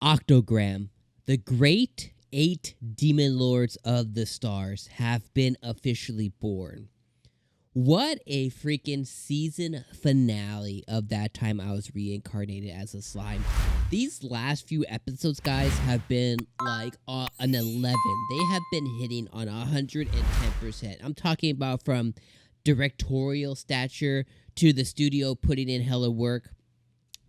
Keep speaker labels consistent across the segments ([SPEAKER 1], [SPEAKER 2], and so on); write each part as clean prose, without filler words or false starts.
[SPEAKER 1] Octogram, the great 8 demon lords of the stars have been officially born. What a freaking season finale of that time I was reincarnated as a slime. These last few episodes, guys, have been like an 11. They have been hitting on 110%. I'm talking about from directorial stature to the studio putting in hella work,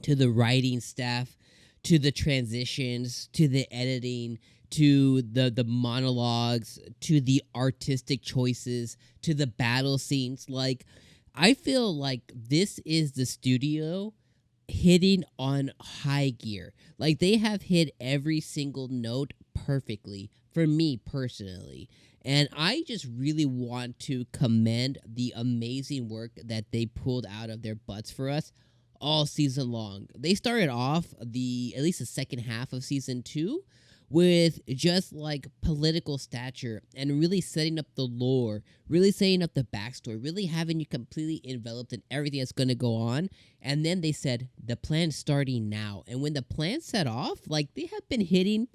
[SPEAKER 1] to the writing staff, to the transitions, to the editing, to the monologues, to the artistic choices, to the battle scenes. Like, I feel like this is the studio hitting on high gear. Like, they have hit every single note perfectly for me personally. And I just really want to commend the amazing work that they pulled out of their butts for us all season long. They started off at least the second half of season 2 with just like political stature and really setting up the lore, really setting up the backstory, really having you completely enveloped in everything that's going to go on. And then they said the plan's starting now. And when the plan set off, like, they have been hitting,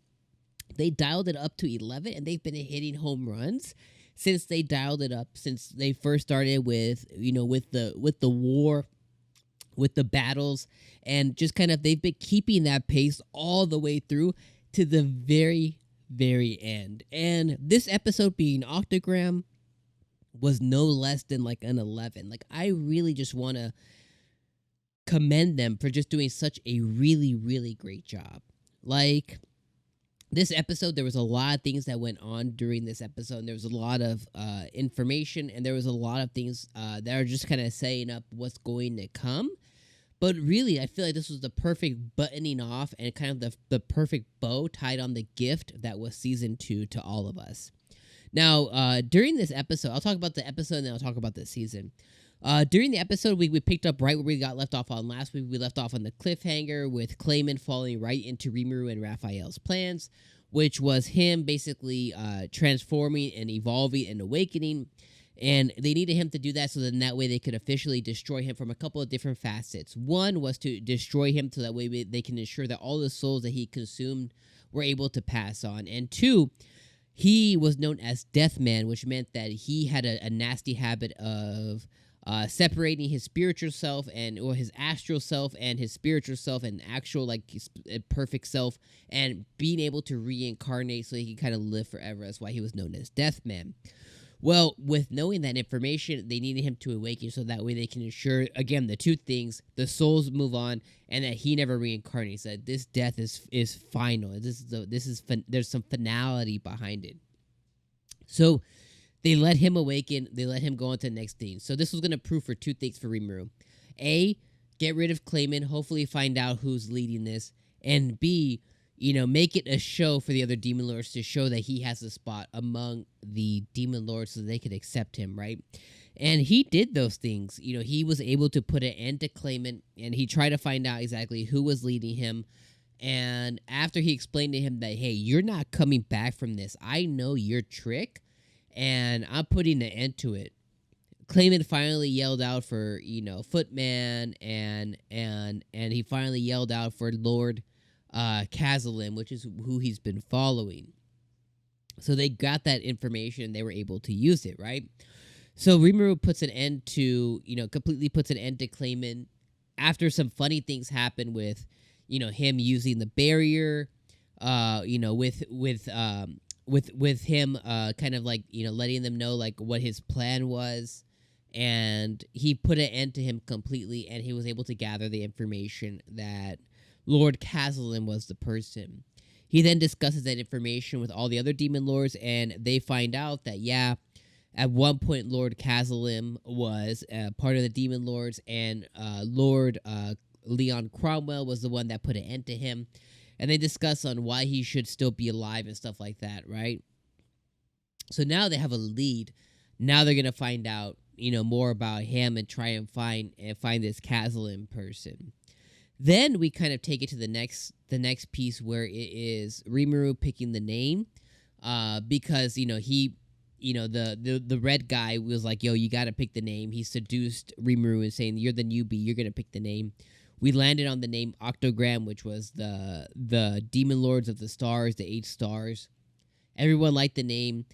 [SPEAKER 1] they dialed it up to 11 and they've been hitting home runs since they dialed it up, since they first started with, with the war, with the battles, and just kind of they've been keeping that pace all the way through to the very, very end. And this episode being Octogram was no less than like an 11. Like, I really just want to commend them for just doing such a really, really great job. Like, this episode, there was a lot of things that went on during this episode. And there was a lot of information, and there was a lot of things that are just kind of setting up what's going to come. But really, I feel like this was the perfect buttoning off and kind of the perfect bow tied on the gift that was season 2 to all of us. Now, during this episode, I'll talk about the episode and then I'll talk about the season. During the episode, we picked up right where we got left off on last week. We left off on the cliffhanger with 𝐜𝐴𝐻 falling right into Rimuru and Raphael's plans, which was him basically transforming and evolving and awakening. And they needed him to do that so that way they could officially destroy him from a couple of different facets. One was to destroy him so that way they can ensure that all the souls that he consumed were able to pass on. And 2, he was known as Deathman, which meant that he had a nasty habit of separating his spiritual self or his astral self and his spiritual self and actual like perfect self, and being able to reincarnate so he could kind of live forever. That's why he was known as Deathman. Well, with knowing that information, they needed him to awaken so that way they can ensure, again, the 2 things: the souls move on, and that he never reincarnates. That this death is final. There's some finality behind it. So they let him awaken. They let him go on to the next thing. So this was going to prove for 2 things for Rimuru: A, get rid of 𝐜𝐴𝐻, hopefully find out who's leading this, and B, make it a show for the other demon lords to show that he has a spot among the demon lords so they could accept him, right? And he did those things. He was able to put an end to 𝐜𝐴𝐻, and he tried to find out exactly who was leading him. And after he explained to him that, hey, you're not coming back from this. I know your trick, and I'm putting an end to it. 𝐜𝐴𝐻 finally yelled out for, Footman, and he finally yelled out for Lord 𝐜𝐴𝐻𝐽, which is who he's been following. So they got that information, they were able to use it, right? So Rimuru puts an end to, completely puts an end to 𝐜𝐴𝐻 after some funny things happen with, him using the barrier, with him kind of like, letting them know like what his plan was. And he put an end to him completely, and he was able to gather the information that Lord 𝐜𝐴𝐻𝐽 was the person. He then discusses that information with all the other demon lords, and they find out that, yeah, at one point Lord 𝐜𝐴𝐻𝐽 was part of the demon lords, and Lord Leon Cromwell was the one that put an end to him. And they discuss on why he should still be alive and stuff like that, right? So now they have a lead. Now they're going to find out, more about him and try and find this 𝐜𝐴𝐻𝐽 person. Then we kind of take it to the next piece where it is Rimuru picking the name, because the red guy was like, yo, you got to pick the name. He seduced Rimuru and saying, you're the newbie, you're gonna pick the name, we landed on the name Octogram, which was the demon lords of the stars, the 8 stars. Everyone liked the name.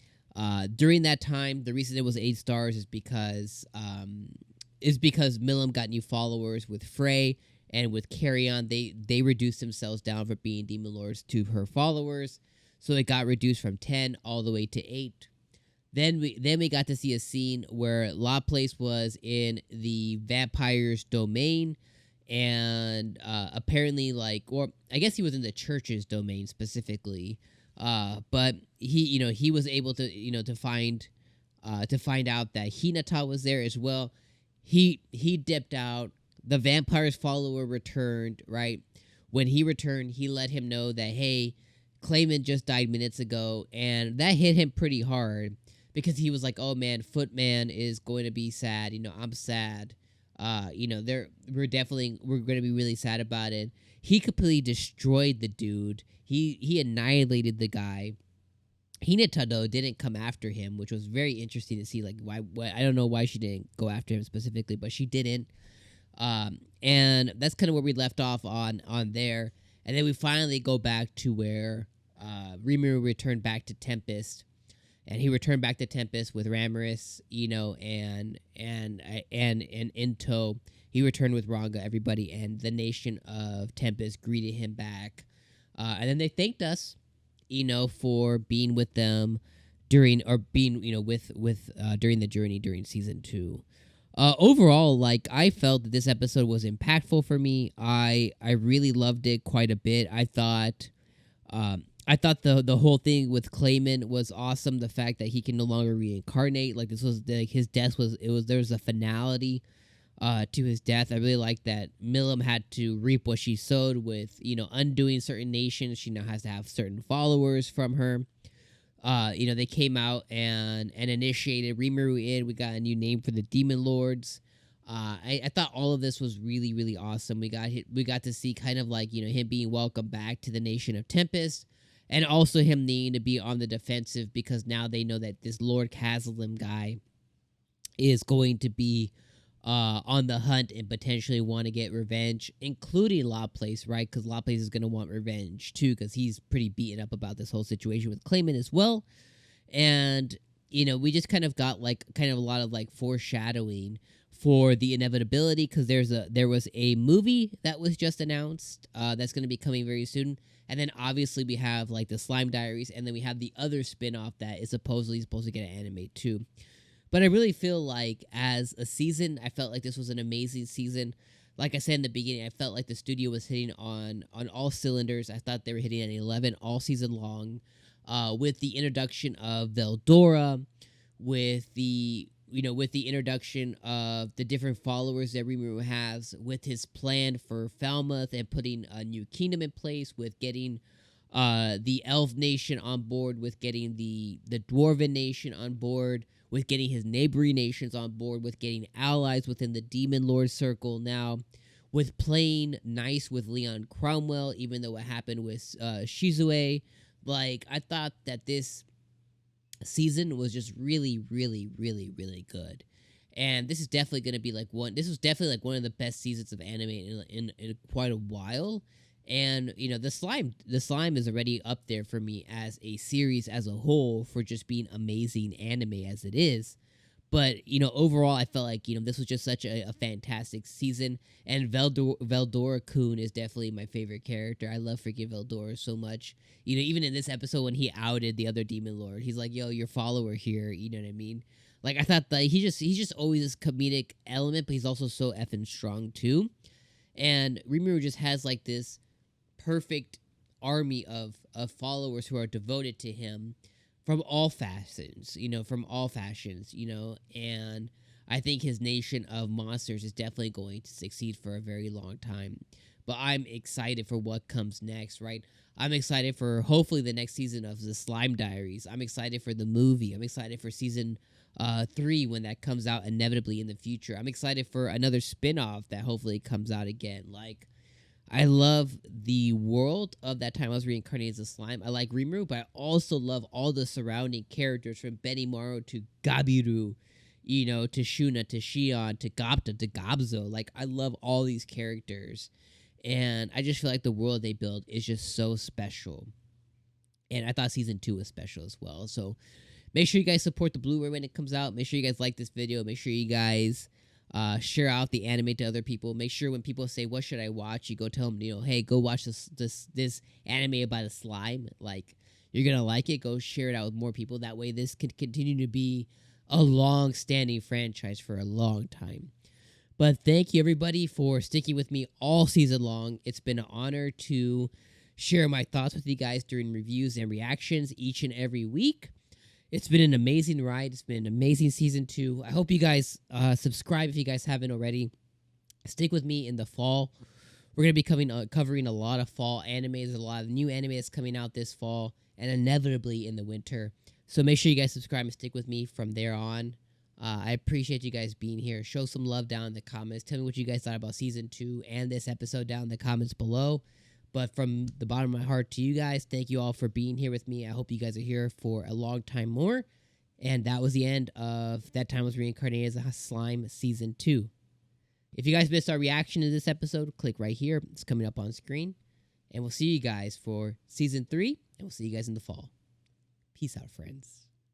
[SPEAKER 1] During that time, the reason it was 8 stars is because Milim got new followers with Frey and with Carrion. They reduced themselves down from being demon lords to her followers, so it got reduced from 10 all the way to 8. Then we got to see a scene where Laplace was in the vampire's domain, and apparently, or I guess he was in the church's domain specifically. But he was able to to find out that Hinata was there as well. He dipped out. The vampire's follower returned. Right when he returned, he let him know that, hey, 𝐒𝐿man just died minutes ago, and that hit him pretty hard because he was like, oh man, Footman is going to be sad. I'm sad. We're going to be really sad about it. He completely destroyed the dude. He annihilated the guy. Hinata, though, didn't come after him, which was very interesting to see. Like, why I don't know why she didn't go after him specifically, but she didn't. And that's kind of where we left off on there. And then we finally go back to where Rimuru returned back to Tempest. And he returned back to Tempest with Ramiris, and in tow. He returned with Ranga, everybody, and the nation of Tempest greeted him back. And then they thanked us, for being with them during the journey during season 2. Overall, I felt that this episode was impactful for me. I really loved it quite a bit. I thought the whole thing with 𝐒𝐿man was awesome. The fact that he can no longer reincarnate, this was his death there was a finality to his death. I really like that Milim had to reap what she sowed with undoing certain nations. She now has to have certain followers from her. They came out and initiated Rimuru in. We got a new name for the demon lords. I thought all of this was really, really awesome. We got to see kind of him being welcomed back to the nation of Tempest. And also him needing to be on the defensive because now they know that this Lord 𝐜𝐿Thim guy is going to be on the hunt and potentially want to get revenge, including Laplace, right? Because Laplace is going to want revenge too because he's pretty beaten up about this whole situation with 𝐒𝐿�man as well. And, we just kind of got a lot of foreshadowing for the inevitability because there was a movie that was just announced that's going to be coming very soon. And then obviously we have the Slime Diaries, and then we have the other spin-off that is supposed to get an anime too. But I really feel like as a season, I felt like this was an amazing season. Like I said in the beginning, I felt like the studio was hitting on all cylinders. I thought they were hitting at 11 all season long, with the introduction of Veldora, with the introduction of the different followers that Rimuru has, with his plan for Falmouth and putting a new kingdom in place, with getting the Elf Nation on board, with getting the Dwarven Nation on board, with getting his neighboring nations on board, with getting allies within the Demon Lord Circle now, with playing nice with Leon Cromwell, even though it happened with 𝐒𝐮𝐩𝐸. I thought that this season was just really, really, really, really good. And this is definitely going to be one of the best seasons of anime in quite a while. And the slime is already up there for me as a series as a whole for just being amazing anime as it is. But overall, I felt like this was just such a fantastic season. And 𝐿𝐿𝐷ora-kun is definitely my favorite character. I love freaking 𝐿𝐿Dora so much. Even in this episode when he outed the other demon lord, he's like, "Yo, your follower here." You know what I mean? I thought that he's just always this comedic element, but he's also so effing strong too. And Rimuru just has this perfect army of followers who are devoted to him from all fashions, and I think his nation of monsters is definitely going to succeed for a very long time. But I'm excited for what comes next, right? I'm excited for hopefully the next season of the Slime Diaries. I'm excited for the movie. I'm excited for season 3 when that comes out inevitably in the future. I'm excited for another spin-off that hopefully comes out again. I love the world of that time I was reincarnated as a slime. I like Rimuru, but I also love all the surrounding characters from Benimaru to Gabiru, you know, to Shuna, to Shion, to Gapta, to Gabzo. Like, I love all these characters. And I just feel like the world they build is just so special. And I thought season 2 was special as well. So make sure you guys support the Blu-ray when it comes out. Make sure you guys like this video. Make sure you guys share out the anime to other people. Make sure when people say, what should I watch? You go tell them, you know, hey, go watch this anime about a slime. Like, you're going to like it. Go share it out with more people. That way this can continue to be a long-standing franchise for a long time. But thank you, everybody, for sticking with me all season long. It's been an honor to share my thoughts with you guys during reviews and reactions each and every week. It's been an amazing ride. It's been an amazing season 2. I hope you guys subscribe if you guys haven't already. Stick with me in the fall. We're going to be covering a lot of fall animes, a lot of new anime that's coming out this fall, and inevitably in the winter. So make sure you guys subscribe and stick with me from there on. I appreciate you guys being here. Show some love down in the comments. Tell me what you guys thought about season 2 and this episode down in the comments below. But from the bottom of my heart to you guys, thank you all for being here with me. I hope you guys are here for a long time more. And that was the end of That Time Was Reincarnated as a Slime Season 2. If you guys missed our reaction to this episode, click right here. It's coming up on screen. And we'll see you guys for Season 3, and we'll see you guys in the fall. Peace out, friends.